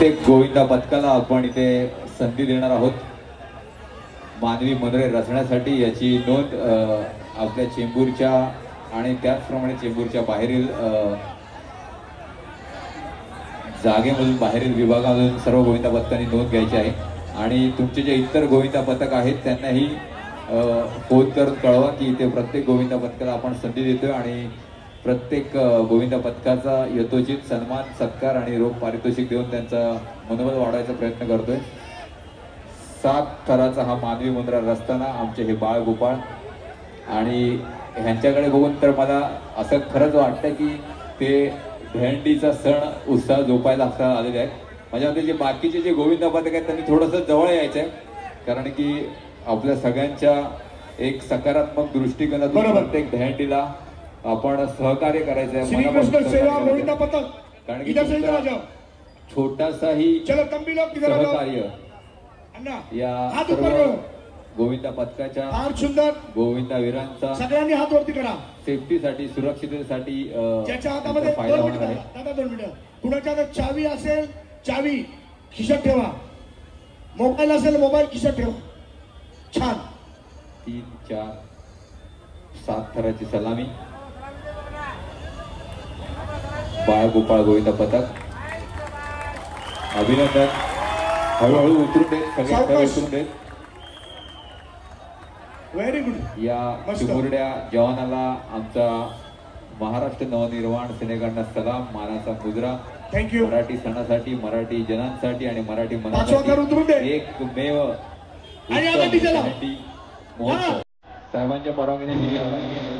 प्रत्येक गोविंदा पथकाला आपण इथे संधी देणार आहोत मानवी मनोरे रचण्यासाठी। याची नोंद आपल्या चेंबूरच्या आणि त्याचप्रमाणे चेंबूरच्या बाहेरील जागेमधून बाहेरील विभागामधून सर्व गोविंदा पथकांनी नोंद घ्यायची आहे। आणि तुमचे जे इतर गोविंदा पथक आहेत त्यांनाही फोन करून कळवा की इथे प्रत्येक गोविंदा पथकाला आपण संधी देतोय आणि प्रत्येक गोविंदा पथकाचा यथोचित सन्मान सत्कार आणि रोख पारितोषिक देऊन त्यांचा मनोबल वाढवायचा प्रयत्न करतोय। 7 थराचा हा मानवी मुंद्रा रचताना आमचे हे बाळ गोपाळ आणि ह्यांच्याकडे बघून तर मला असं खरंच वाटतं की ते दहीहंडीचा सण उत्साह जोपायला असं आलेले आहेत। माझ्या मते जे बाकीचे जे गोविंदा पथक आहेत त्यांनी थोडंसं जवळ यायचं आहे, कारण की आपल्या सगळ्यांच्या एक सकारात्मक दृष्टिकोनातून प्रत्येक दहीहंडीला आपण सहकार्य करायचं आहे। कारण की छोटासाही सहकार्य या गोविंदा पथकाच्या गोविंदा वीरांचा सगळ्यांनी हात वरती करा, सेफ्टीसाठी सुरक्षिततेसाठी ज्याच्या हातामध्ये 2 मिनिटं दादा 2 मिनिटं, कुणाच्या हातात चावी असेल चावी खिशात ठेवा, मोबाईल असेल मोबाईल खिशात ठेवा। छान 3, 4, 7 थराची सलामी बाळ गोपाळ गोविंदा पथक। अभिनंदन। हळूहळू उतरून देत, सगळे उतरून देत। Very good. या चिमुरड्या जवानाला आमचा महाराष्ट्र नवनिर्माण सेनेकडनं सलाम, मानाचा मुजरा। थँक्यू। मराठी सणासाठी, मराठी जनांसाठी आणि मराठी मनासाठी एकमेव साहेबांच्या परवानगीने